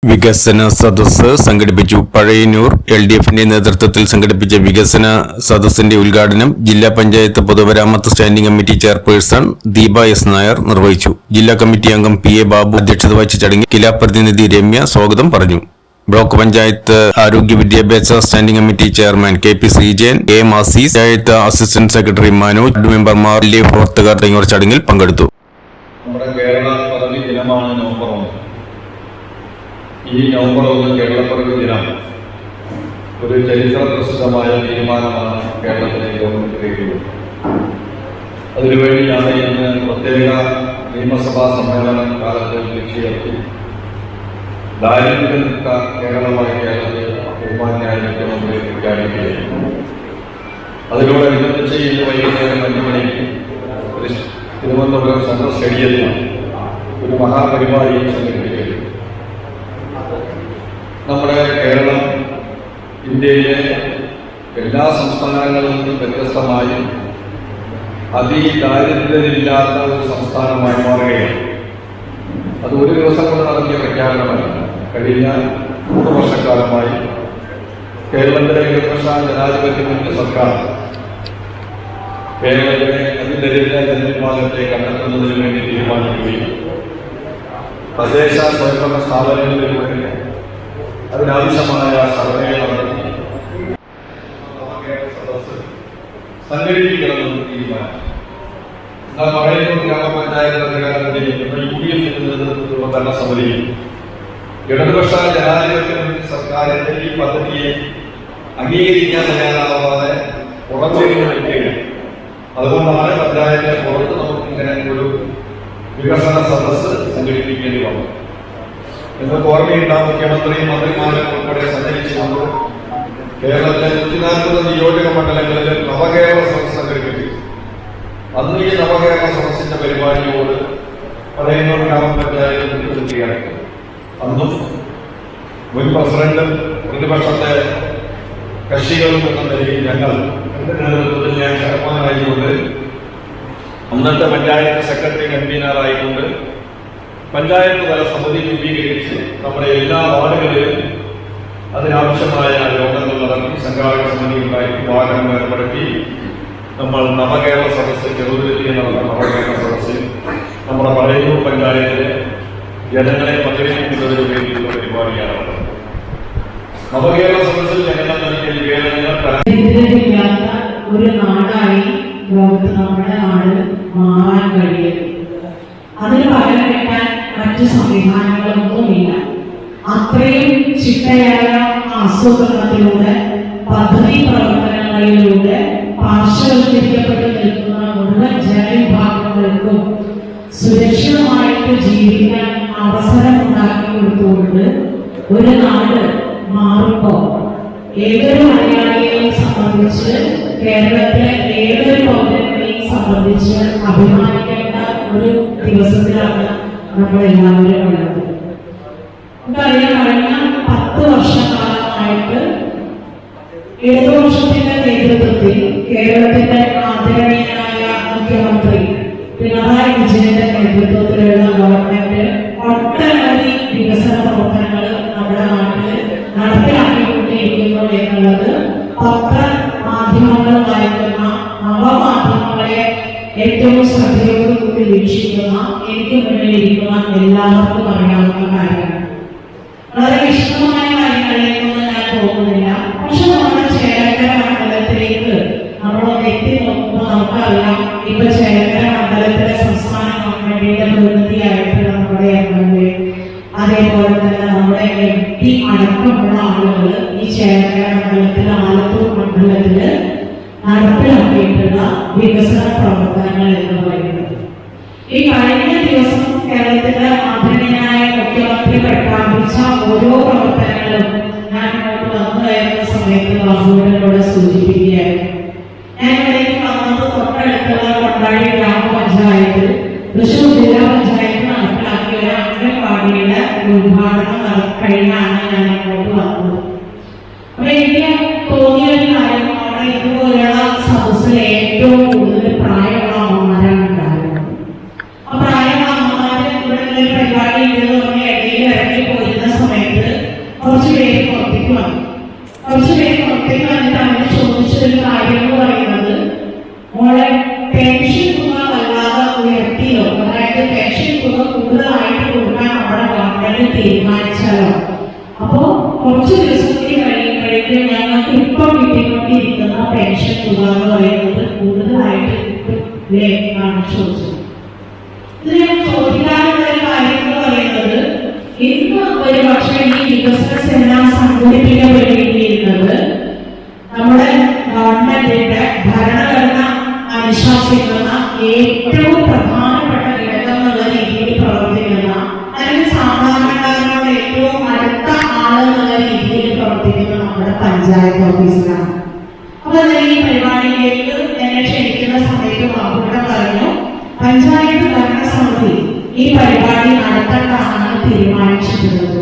വികസന സദസ്സ് സംഘടിപ്പിച്ചു. പഴയന്നൂർ LDFന്റെ നേതൃത്വത്തിൽ സംഘടിപ്പിച്ച വികസന സദസ്സിന്റെ ഉദ്ഘാടനം ജില്ലാ പഞ്ചായത്ത് പൊതുമരാമത്ത് standing committee chairperson Deepa S. Nair നിർവഹിച്ചു. ജില്ലാ കമ്മിറ്റി അംഗം PA ബാബു അധ്യക്ഷത വഹിച്ച ചടങ്ങിൽ ജില്ലാ പ്രതിനിധി രമ്യ സ്വാഗതം പറഞ്ഞു. ബ്ലോക്ക് പഞ്ചായത്ത് ആരോഗ്യ വിദ്യാഭ്യാസ standing committee chairman KP Sreejayan, AM Azeez, panchayat assistant secretary Manoj, മെമ്പർമാർ, പ്രവർത്തകർ തുടങ്ങിയവർ ചടങ്ങിൽ പങ്കെടുത്തു. ഈ നവംബർ 1 കേരളപ്പിറവി ദിനം ഒരു ചരിത്ര പ്രസിദ്ധമായ തീരുമാനമാണ് കേരളത്തിലെ ഗവൺമെന്റ് കൈക്കൊണ്ടത്. അതിനുവേണ്ടിയാണ് ഇന്ന് പ്രത്യേക നിയമസഭാ സമ്മേളനം കാലത്ത് ലക്ഷ്യമെത്തി ദാരിദ്ര്യമുക്ത കേരളമായി കേരളത്തെ ബഹുമാന്യായ മുഖ്യമന്ത്രി പ്രഖ്യാപിക്കുകയായിരുന്നു. അതിനോടനുബന്ധിച്ച് ഇന്ന് വൈകുന്നേരം 5 മണിക്ക് തിരുവനന്തപുരം സെൻട്രൽ സ്റ്റേഡിയത്തിൽ ഒരു മഹാപരിപാടിയും സംഘടിപ്പിക്കുകയും നമ്മുടെ കേരളം ഇന്ത്യയിലെ എല്ലാ സംസ്ഥാനങ്ങളിൽ നിന്നും വ്യത്യസ്തമായി അതിദാരിദ്ര്യമില്ലാത്ത ഒരു സംസ്ഥാനമായി മാറുകയാണ്. അത് ഒരു ദിവസം കൊണ്ട് നടത്തിയ പ്രഖ്യാപനമല്ല. കഴിഞ്ഞ 3 വർഷക്കാലമായി കേരളത്തിലെ ഇടതുപക്ഷ ജനാധിപത്യ സർക്കാർ കേരളത്തിലെ അതിദരിദ്ര ജനവിഭാഗത്തെ കണ്ടെത്തുന്നതിന് വേണ്ടി തീരുമാനിക്കുകയും തദ്ദേശ സ്വയംഭരണ സ്ഥാപനങ്ങളിലൂടെ അതിനാവശ്യമായ സർവേ നടത്തി സംഘടിപ്പിക്കണമെന്ന് തീരുമാനിച്ചു. എന്നാൽ പഴയന്നൂർ ഗ്രാമപഞ്ചായത്ത് അധികാരത്തിന്റെ UDF നേതൃത്വത്തിലുള്ള ഭരണസമിതിയിൽ ഇടതുപക്ഷ ജനാധിപത്യ സർക്കാരിന്റെ ഈ പദ്ധതിയെ അംഗീകരിക്കാൻ തയ്യാറാവാതെ പുറത്തേക്ക് നിൽക്കുകയാണ്. അതുകൊണ്ടാണ് പഞ്ചായത്തിന് പുറത്ത് നമുക്ക് ഇങ്ങനെ ഒരു വികസന സദസ്സ് സംഘടിപ്പിക്കേണ്ടി വന്നത്. നിങ്ങൾക്ക് ഓർമ്മയുണ്ടാകും, മുഖ്യമന്ത്രിയും മന്ത്രിമാരും ഉൾപ്പെടെ സഞ്ചരിച്ചുകൊണ്ട് കേരളത്തിലെ 140 നിയോജക മണ്ഡലങ്ങളിൽ നവകേരള സദസ്സ് സംഘടിപ്പിച്ചു. അന്ന് ഈ നവകേരള സദസ്സിന്റെ പരിപാടിയോട് പഴയന്നൂർ ഗ്രാമപഞ്ചായത്ത് നിൽക്കുകയാണ്. അന്നും മുൻ പ്രസിഡന്റും പ്രതിപക്ഷത്തെ കക്ഷികളും എന്ന നിലയിൽ ഞങ്ങൾ എന്റെ നേതൃത്വത്തിൽ ഞാൻ ചെയർമാനായിക്കൊണ്ട് അന്നത്തെ പഞ്ചായത്ത് സെക്രട്ടറി കൺവീനറായിക്കൊണ്ട് പഞ്ചായത്ത് തല സമിതി രൂപീകരിച്ച് നമ്മുടെ എല്ലാ വാർഡുകളിലും അതിനാവശ്യമായ യോഗങ്ങൾ നടത്തി സംഘാടക സമിതി ഉണ്ടാക്കി വാഹനം ഏർപ്പെടുത്തി നമ്മൾ നവകേരള സദസ്സ് ചെറുതുരുത്തി നടന്ന നവകേരള സദസ്സിൽ നമ്മുടെ പഴയന്നൂർ പഞ്ചായത്തിലെ ജനങ്ങളെ പങ്കെടുപ്പിക്കുന്നതിന് വേണ്ടിയുള്ള പരിപാടിയാണ്. നവകേരള സദസ്സിൽ ജനങ്ങൾ നൽകിയ നിവേദനങ്ങൾ ഒരു നാടായി ലോകത്ത് നമ്മുടെ നാട് മാറാൻ കഴിയും. അതിന് പകരം വെക്കാൻ മറ്റു സംവിധാനങ്ങളൊന്നുമില്ല. അത്രയും ചിട്ടയായ ആസൂത്രണത്തിലൂടെ പദ്ധതി പ്രവർത്തനങ്ങളിലൂടെ പാർശ്വവൽക്കരിക്കപ്പെട്ട് നിൽക്കുന്ന മുഴുവൻ ജനവിഭാഗങ്ങൾക്കും സുരക്ഷിതമായിട്ട് ജീവിക്കാൻ അവസരം ഉണ്ടാക്കി കൊടുത്തുകൊണ്ട് ഒരു നാട് മാറുമ്പോൾ ഏതൊരു മലയാളിയെയും സംബന്ധിച്ച് കേരളത്തിലെ ഏതൊരു പൗരനെയും സംബന്ധിച്ച് അഭിമാനിക്കേണ്ട ഒരു ദിവസത്തിലാണ് നമ്മളെല്ലാവരും ഉള്ളത്. നമുക്കറിയാം, കഴിഞ്ഞ 10 വർഷക്കാലമായിട്ട് ഇടതുപക്ഷത്തിന്റെ നേതൃത്വത്തിൽ കേരളത്തിന്റെ ആദരണീയനായ മുഖ്യമന്ത്രി പിണറായി വിജയന്റെ നേതൃത്വത്തിലുള്ള ഗവൺമെന്റ് ഒട്ടനവധി വികസന പ്രവർത്തനങ്ങൾ നമ്മുടെ നാട്ടിൽ നടപ്പിലാക്കിക്കൊണ്ടിരിക്കുന്നു എന്നുള്ളത് പത്രമാധ്യമങ്ങൾ വായിക്കുന്ന നവമാധ്യമങ്ങളെ ഏറ്റവും ശ്രദ്ധയോടുകൂടി വീക്ഷിക്കുന്ന എനിക്ക് മുന്നിലിരിക്കുന്ന എല്ലാവർക്കും അറിയാവുന്ന കാര്യമാണ്. വളരെ വിശദമായ കാര്യങ്ങളിലേക്കൊന്നും ഞാൻ പോകുന്നില്ല. പക്ഷെ നമ്മുടെ ചേലക്കര മണ്ഡലത്തിലേക്ക് നമ്മളൊന്ന് എത്തി നോക്കുമ്പോൾ നമുക്കറിയാം, ഇപ്പൊ ചേലക്കര മണ്ഡലത്തിലെ സംസ്ഥാന ഗവൺമെന്റിന്റെ പ്രതിനിധിയായിട്ടുള്ള നമ്മുടെ MLA, അതേപോലെ തന്നെ നമ്മുടെ MP അടക്കമുള്ള ആളുകൾ ഈ ചേലക്കര മണ്ഡലത്തിൽ ആലത്തൂർ മണ്ഡലത്തില് നടപ്പിലാക്കിയിട്ടുള്ള വികസന പ്രവർത്തനങ്ങൾ എന്ന് പറയുന്നത്. ഈ കഴിഞ്ഞ ദിവസം കേരളത്തിലെ ആദരണീയനായ മുഖ്യമന്ത്രി പ്രഖ്യാപിച്ച ഓരോ പ്രവർത്തനങ്ങളും ഞാൻ ഇങ്ങോട്ട് വന്നു കയറുന്ന സമയത്ത് ബാബുവിനോട് സൂചിപ്പിക്കുകയായിരുന്നു. ഞാൻ ഇവിടേക്ക് വന്നത് തൊട്ടടുത്തുള്ള കൊണ്ടാഴി ഗ്രാമപഞ്ചായത്ത് തൃശ്ശൂർ ജില്ലാ പഞ്ചായത്ത് നടപ്പിലാക്കിയ ഒരു അംഗൻവാടിയുടെ ഉദ്ഘാടനം കഴിഞ്ഞാണ് ഞാൻ ഇങ്ങോട്ട് വന്നത്. അപ്പൊ എനിക്ക് തോന്നിയ ഒരു കാര്യം, അവിടെ ഇതുപോലെയുള്ള സദസ്സിൽ ഏറ്റവും കൂടുതൽ പ്രായമുള്ള അമ്മമാരാണ് ഉണ്ടായിരുന്നത്. ആ പ്രായമുള്ള അമ്മമാര് ഇവിടെ പരിപാടി ഇടയിൽ ഇറങ്ങി പോയിരുന്ന സമയത്ത് ഗവൺമെന്റ് തീരുമാനിച്ചാലോ? അപ്പോ കുറച്ച് ദിവസം കൂടി കഴിയുമ്പോഴേക്കും ഞങ്ങൾക്ക് ഇപ്പൊ കിട്ടിക്കൊണ്ടിരിക്കുന്ന പെൻഷൻ തുക എന്ന് പറയുന്നത് കൂടുതലായിട്ട് കിട്ടില്ലേ എന്നാണ് ചോദിച്ചത്. ഇത് ഞാൻ ചോദിക്കാനുള്ള ഒരു കാര്യം എന്ന് പറയുന്നത്, ഇന്ന് ഒരു പക്ഷേ ഈ വികസന എല്ലാം സംഘടിപ്പിക്കപ്പെട്ടിരിക്കുന്നത് നമ്മുടെ ഗവൺമെന്റിന്റെ ഭരണഘടന അനുശാസിക്കുന്ന ഏറ്റവും പ്രധാനപ്പെട്ട ഘടകം എന്നുള്ള രീതിയിൽ പ്രവർത്തിക്കുന്ന, അല്ലെങ്കിൽ സാധാരണക്കാരനോട് ഏറ്റവും അടുത്ത ആളെന്നുള്ള രീതിയിൽ പ്രവർത്തിക്കുന്ന നമ്മുടെ പഞ്ചായത്ത് ഓഫീസിലാണ്. അപ്പൊ ഈ പരിപാടിയിലേക്ക് എന്നെ ക്ഷണിക്കുന്ന സമയത്ത് ബാബുവിടെ പറഞ്ഞു, പഞ്ചായത്ത് ഭരണസമിതി ഈ പരിപാടി നടത്തേണ്ടതാണ് തീരുമാനിച്ചിട്ടുള്ളത്.